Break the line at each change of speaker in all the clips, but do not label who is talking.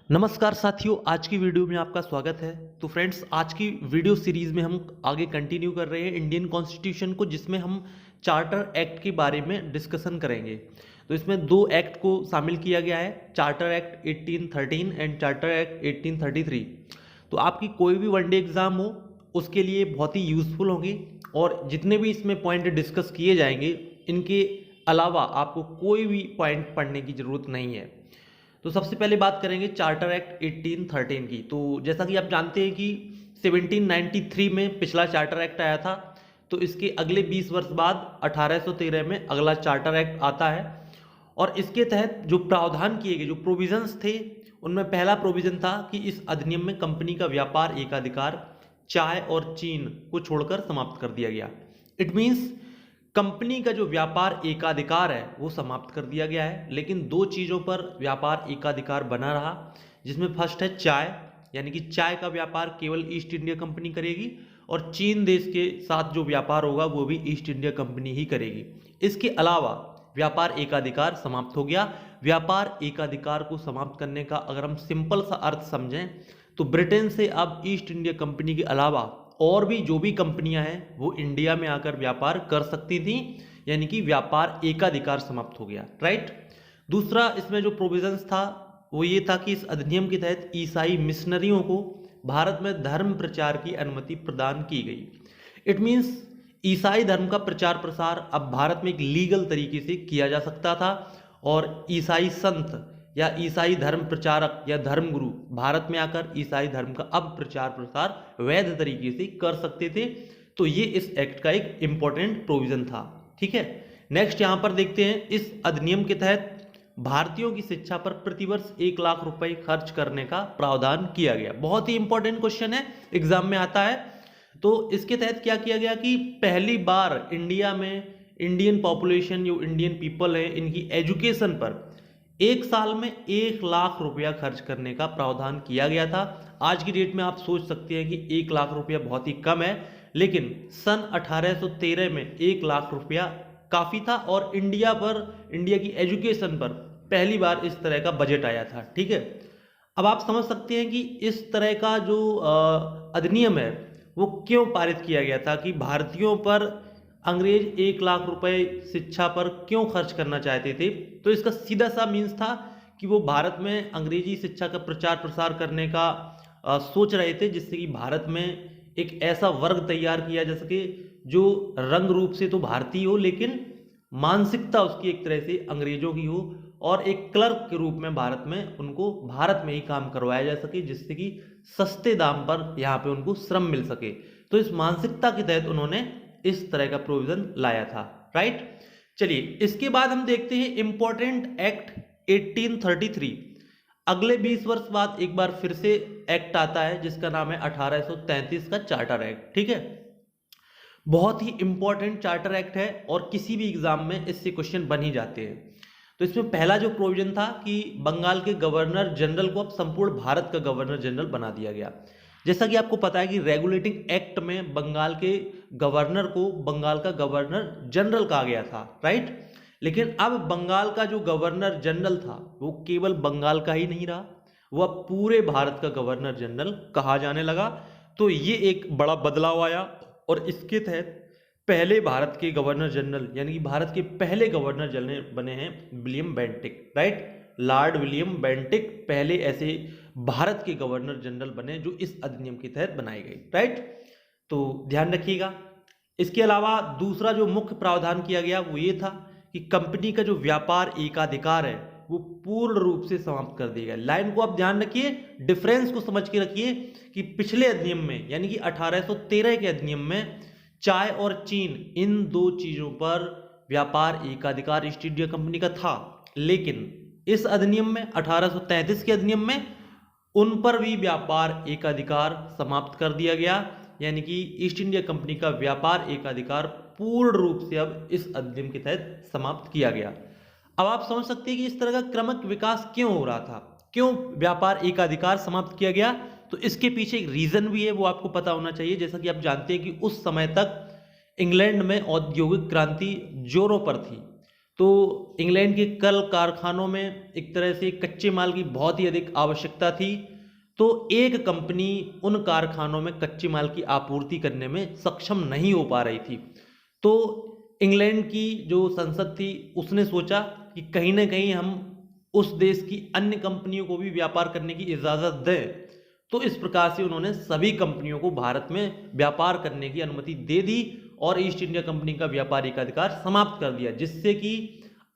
नमस्कार साथियों, आज की वीडियो में आपका स्वागत है। तो फ्रेंड्स, आज की वीडियो सीरीज में हम आगे कंटिन्यू कर रहे हैं इंडियन कॉन्स्टिट्यूशन को, जिसमें हम चार्टर एक्ट के बारे में डिस्कशन करेंगे। तो इसमें दो एक्ट को शामिल किया गया है, charter act 1813 and charter act 1833। तो आपकी कोई भी वनडे एग्जाम हो उसके लिए बहुत ही यूजफुल होंगे, और जितने भी इसमें पॉइंट डिस्कस किए जाएंगे इनके अलावा आपको कोई भी पॉइंट पढ़ने की ज़रूरत नहीं है। तो सबसे पहले बात करेंगे चार्टर एक्ट 1813 की। तो जैसा कि आप जानते हैं कि 1793 में पिछला चार्टर एक्ट आया था, तो इसके अगले 20 वर्ष बाद 1813 में अगला चार्टर एक्ट आता है। और इसके तहत जो प्रावधान किए गए, जो प्रोविजंस थे, उनमें पहला प्रोविजन था कि इस अधिनियम में कंपनी का व्यापार एकाधिकार चाय और चीन को छोड़कर समाप्त कर दिया गया। इट मीन्स कंपनी का जो व्यापार एकाधिकार है वो समाप्त कर दिया गया है, लेकिन दो चीज़ों पर व्यापार एकाधिकार बना रहा, जिसमें फर्स्ट है चाय, यानी कि चाय का व्यापार केवल ईस्ट इंडिया कंपनी करेगी, और चीन देश के साथ जो व्यापार होगा वो भी ईस्ट इंडिया कंपनी ही करेगी। इसके अलावा व्यापार एकाधिकार समाप्त हो गया। व्यापार एकाधिकार को समाप्त करने का अगर हम सिंपल सा अर्थ समझें तो ब्रिटेन से अब ईस्ट इंडिया कंपनी के अलावा और भी जो भी कंपनियां हैं वो इंडिया में आकर व्यापार कर सकती थी, यानी कि व्यापार एकाधिकार समाप्त हो गया। राइट। दूसरा इसमें जो प्रोविजंस था वो ये था कि इस अधिनियम के तहत ईसाई मिशनरियों को भारत में धर्म प्रचार की अनुमति प्रदान की गई। इट मीन्स ईसाई धर्म का प्रचार प्रसार अब भारत में एक लीगल तरीके से किया जा सकता था, और ईसाई संत या ईसाई धर्म प्रचारक या धर्मगुरु भारत में आकर ईसाई धर्म का अब प्रचार प्रसार वैध तरीके से कर सकते थे। तो ये इस एक्ट का एक इंपॉर्टेंट प्रोविजन था। ठीक है, नेक्स्ट यहां पर देखते हैं, इस अधिनियम के तहत भारतीयों की शिक्षा पर प्रतिवर्ष 1 लाख रुपए खर्च करने का प्रावधान किया गया। बहुत ही इंपॉर्टेंट क्वेश्चन है, एग्जाम में आता है। तो इसके तहत क्या किया गया कि पहली बार इंडिया में इंडियन पॉपुलेशन, जो इंडियन पीपल है, इनकी एजुकेशन पर एक साल में 1 लाख रुपया खर्च करने का प्रावधान किया गया था। आज की डेट में आप सोच सकते हैं कि 1 लाख रुपया बहुत ही कम है, लेकिन सन 1813 में 1 लाख रुपया काफ़ी था, और इंडिया की एजुकेशन पर पहली बार इस तरह का बजट आया था। ठीक है, अब आप समझ सकते हैं कि इस तरह का जो अधिनियम है वो क्यों पारित किया गया था, कि भारतीयों पर अंग्रेज 1 लाख रुपए शिक्षा पर क्यों खर्च करना चाहते थे। तो इसका सीधा सा मीन्स था कि वो भारत में अंग्रेजी शिक्षा का प्रचार प्रसार करने का सोच रहे थे, जिससे कि भारत में एक ऐसा वर्ग तैयार किया जा सके जो रंग रूप से तो भारतीय हो, लेकिन मानसिकता उसकी एक तरह से अंग्रेजों की हो, और एक क्लर्क के रूप में भारत में उनको भारत में ही काम करवाया जा सके, जिससे कि सस्ते दाम पर यहाँ पे उनको श्रम मिल सके। तो इस मानसिकता के तहत उन्होंने इस तरह का प्रोविजन लाया था। राइट। चलिए, इसके बाद हम देखते हैं इंपॉर्टेंट एक्ट 1833। अगले 20 वर्ष बाद एक बार फिर से एक्ट आता है, जिसका नाम है 1833 का चार्टर एक्ट। ठीक है, बहुत ही इंपॉर्टेंट चार्टर एक्ट है, और किसी भी एग्जाम में इससे क्वेश्चन बन ही जाते हैं। तो इसमें पहला जो प्रोविजन था कि बंगाल के गवर्नर जनरल को अब संपूर्ण भारत का गवर्नर जनरल बना दिया गया। जैसा कि आपको पता है कि रेगुलेटिंग एक्ट में बंगाल के गवर्नर को बंगाल का गवर्नर जनरल कहा गया था। राइट। लेकिन अब बंगाल का जो गवर्नर जनरल था वो केवल बंगाल का ही नहीं रहा, वो अब पूरे भारत का गवर्नर जनरल कहा जाने लगा। तो ये एक बड़ा बदलाव आया, और इसके तहत पहले भारत के गवर्नर जनरल, यानी कि भारत के पहले गवर्नर जनरल बने हैं William Bentinck. Right. Lord William Bentinck पहले ऐसे भारत के गवर्नर जनरल बने जो इस अधिनियम के तहत बनाए गए। राइट। तो ध्यान रखिएगा। इसके अलावा दूसरा जो मुख्य प्रावधान किया गया वो ये था कि कंपनी का जो व्यापार एकाधिकार है वो पूर्ण रूप से समाप्त कर दिया गया। लाइन को आप ध्यान रखिए, डिफरेंस को समझ के रखिए कि पिछले अधिनियम में, यानी कि 1813 के अधिनियम में चाय और चीन, इन दो चीजों पर व्यापार एकाधिकार ईस्ट इंडिया कंपनी का था, लेकिन इस अधिनियम में 1833 के अधिनियम में उन पर भी व्यापार एकाधिकार समाप्त कर दिया गया, यानी कि ईस्ट इंडिया कंपनी का व्यापार एकाधिकार पूर्ण रूप से अब इस अधिनियम के तहत समाप्त किया गया। अब आप समझ सकते हैं कि इस तरह का क्रमिक विकास क्यों हो रहा था, क्यों व्यापार एकाधिकार समाप्त किया गया। तो इसके पीछे एक रीजन भी है, वो आपको पता होना चाहिए। जैसा कि आप जानते हैं कि उस समय तक इंग्लैंड में औद्योगिक क्रांति जोरों पर थी, तो इंग्लैंड के कल कारखानों में एक तरह से कच्चे माल की बहुत ही अधिक आवश्यकता थी, तो एक कंपनी उन कारखानों में कच्चे माल की आपूर्ति करने में सक्षम नहीं हो पा रही थी। तो इंग्लैंड की जो संसद थी उसने सोचा कि कहीं ना कहीं हम उस देश की अन्य कंपनियों को भी व्यापार करने की इजाज़त दें। तो इस प्रकार से उन्होंने सभी कंपनियों को भारत में व्यापार करने की अनुमति दे दी और ईस्ट इंडिया कंपनी का व्यापारिक अधिकार समाप्त कर दिया, जिससे कि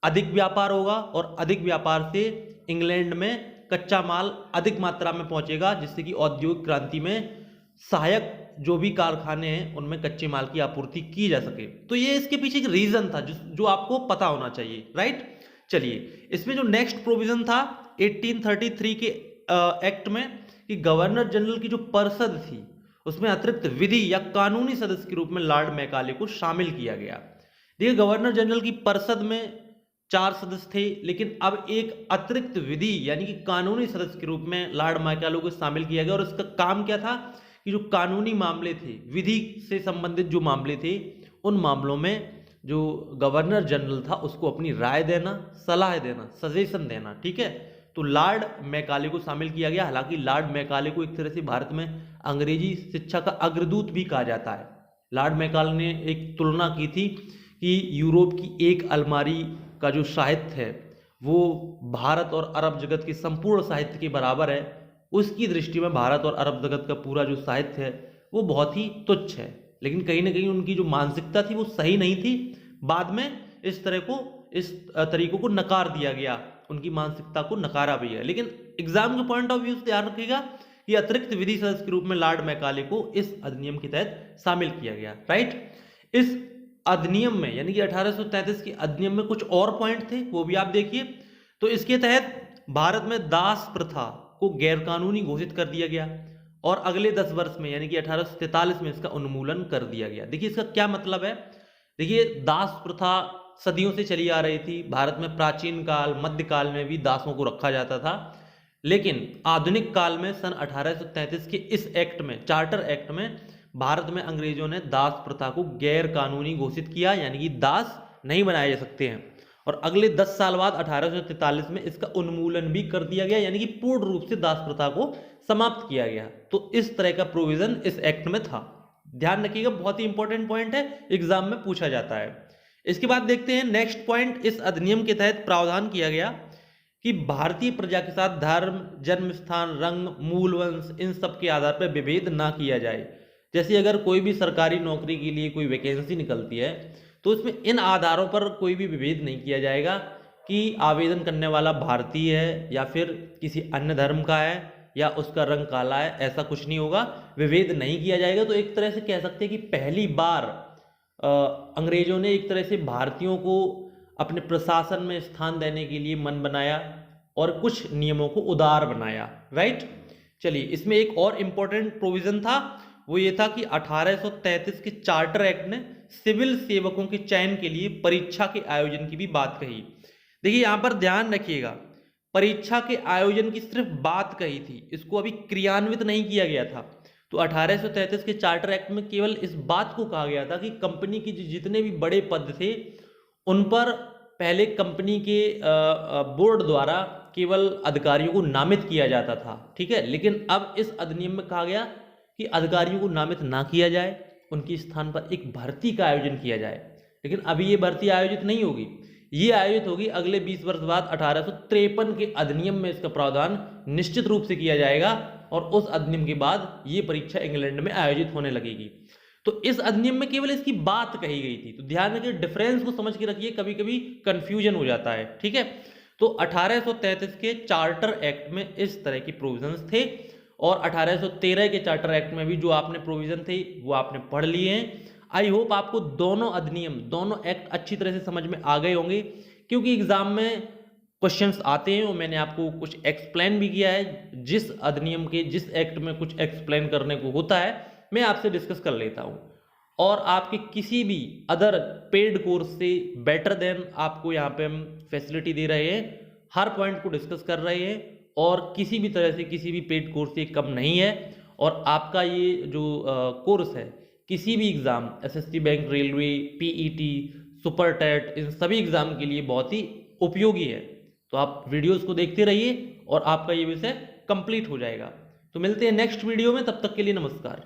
अधिक व्यापार होगा और अधिक व्यापार से इंग्लैंड में कच्चा माल अधिक मात्रा में पहुंचेगा, जिससे कि औद्योगिक क्रांति में सहायक जो भी कारखाने हैं उनमें कच्चे माल की आपूर्ति की जा सके। तो ये इसके पीछे एक रीजन था जो आपको पता होना चाहिए, राइट। चलिए, इसमें जो नेक्स्ट प्रोविजन था 1833 के एक्ट में कि गवर्नर जनरल की जो परिषद थी उसमें अतिरिक्त विधि या कानूनी सदस्य के रूप में लॉर्ड मैकाले को शामिल किया गया। देखिए, गवर्नर जनरल की परिषद में 4 सदस्य थे, लेकिन अब एक अतिरिक्त विधि यानी कि कानूनी सदस्य के रूप में लॉर्ड मैकाले को शामिल किया गया। और इसका काम क्या था कि जो कानूनी मामले थे, विधि से संबंधित जो मामले थे, उन मामलों में जो गवर्नर जनरल था उसको अपनी राय देना, सलाह देना, सजेशन देना, ठीक है। तो लॉर्ड मैकाले को शामिल किया गया। हालांकि लॉर्ड मैकाले को एक तरह से भारत में अंग्रेजी शिक्षा का अग्रदूत भी कहा जाता है। लॉर्ड मैकाले ने एक तुलना की थी कि यूरोप की एक अलमारी का जो साहित्य है वो भारत और अरब जगत के संपूर्ण साहित्य के बराबर है। उसकी दृष्टि में भारत और अरब जगत का पूरा जो साहित्य है वो बहुत ही तुच्छ है, लेकिन कहीं ना कहीं उनकी जो मानसिकता थी वो सही नहीं थी। बाद में इस तरीकों को नकार दिया गया, उनकी मानसिकता को नकारा भी है। लेकिन एग्जाम के पॉइंट ऑफ व्यू से ध्यान रखिएगा कि अतिरिक्त विधि सदस्य के रूप में लॉर्ड मैकाले को इस अधिनियम के तहत शामिल किया गया, राइट। इस अधिनियम में यानी कि 1833 के अधिनियम में कुछ और पॉइंट थे, वो भी आप देखिए। तो इसके तहत भारत में दास प्रथा को गैरकानूनी घोषित कर दिया गया और अगले 10 वर्ष में यानी कि 1843 में इसका उन्मूलन कर दिया गया। देखिए, इसका क्या मतलब है। देखिए, दास प्रथा सदियों से चली आ रही थी। भारत में प्राचीन काल, मध्यकाल में भी दासों को रखा जाता था, लेकिन आधुनिक काल में सन 1833 के इस एक्ट में, चार्टर एक्ट में, भारत में अंग्रेजों ने दास प्रथा को गैर कानूनी घोषित किया, यानी कि दास नहीं बनाए जा सकते हैं। और अगले 10 साल बाद 1843 में इसका उन्मूलन भी कर दिया गया, यानी कि पूर्ण रूप से दास प्रथा को समाप्त किया गया। तो इस तरह का प्रोविजन इस एक्ट में था। ध्यान रखिएगा, बहुत ही इंपॉर्टेंट पॉइंट है, एग्जाम में पूछा जाता है। इसके बाद देखते हैं नेक्स्ट पॉइंट। इस अधिनियम के तहत प्रावधान किया गया कि भारतीय प्रजा के साथ धर्म, जन्म स्थान, रंग, मूल वंश, इन सब के आधार पर विभेद ना किया जाए। जैसे अगर कोई भी सरकारी नौकरी के लिए कोई वैकेंसी निकलती है तो उसमें इन आधारों पर कोई भी विभेद नहीं किया जाएगा कि आवेदन करने वाला भारतीय है या फिर किसी अन्य धर्म का है या उसका रंग काला है, ऐसा कुछ नहीं होगा, विभेद नहीं किया जाएगा। तो एक तरह से कह सकते हैं कि पहली बार अंग्रेजों ने एक तरह से भारतीयों को अपने प्रशासन में स्थान देने के लिए मन बनाया और कुछ नियमों को उदार बनाया, राइट। चलिए, इसमें एक और इंपॉर्टेंट प्रोविजन था, वो ये था कि 1833 के चार्टर एक्ट ने सिविल सेवकों के चयन के लिए परीक्षा के आयोजन की भी बात कही। देखिए, यहां पर ध्यान रखिएगा, परीक्षा के आयोजन की सिर्फ बात कही थी, इसको अभी क्रियान्वित नहीं किया गया था। तो 1833 के चार्टर एक्ट में केवल इस बात को कहा गया था कि कंपनी के जितने भी बड़े पद थे उन पर पहले कंपनी के बोर्ड द्वारा केवल अधिकारियों को नामित किया जाता था, ठीक है। लेकिन अब इस अधिनियम में कहा गया कि अधिकारियों को नामित ना किया जाए, उनके स्थान पर एक भर्ती का आयोजन किया जाए। लेकिन अभी ये भर्ती आयोजित नहीं होगी, ये आयोजित होगी अगले 20 वर्ष बाद 1853 के अधिनियम में इसका प्रावधान निश्चित रूप से किया जाएगा और उस अधिनियम के बाद ये परीक्षा इंग्लैंड में आयोजित होने लगेगी। तो इस अधिनियम में केवल इसकी बात कही गई थी। तो ध्यान रखिए, डिफरेंस को समझ के रखिए, कभी कभी कंफ्यूजन हो जाता है, ठीक है। तो 1833 के चार्टर एक्ट में इस तरह की प्रोविजंस थे और 1813 के चार्टर एक्ट में भी जो आपने प्रोविजन थे वो आपने पढ़ लिए हैं। आई होप आपको दोनों अधिनियम, दोनों एक्ट अच्छी तरह से समझ में आ गए होंगे, क्योंकि एग्जाम में क्वेश्चंस आते हैं और मैंने आपको कुछ एक्सप्लेन भी किया है। जिस अधिनियम के, जिस एक्ट में कुछ एक्सप्लेन करने को होता है मैं आपसे डिस्कस कर लेता हूं और आपके किसी भी अदर पेड कोर्स से बेटर देन आपको यहाँ पे हम फैसिलिटी दे रहे हैं, हर पॉइंट को डिस्कस कर रहे हैं और किसी भी तरह से किसी भी पेड कोर्स से कम नहीं है। और आपका ये जो कोर्स है किसी भी exam, SSC bank, railway, PET, super TET, इन सभी एग्जाम के लिए बहुत ही उपयोगी है। तो आप वीडियोस को देखते रहिए और आपका ये विषय कंप्लीट हो जाएगा। तो मिलते हैं नेक्स्ट वीडियो में, तब तक के लिए नमस्कार।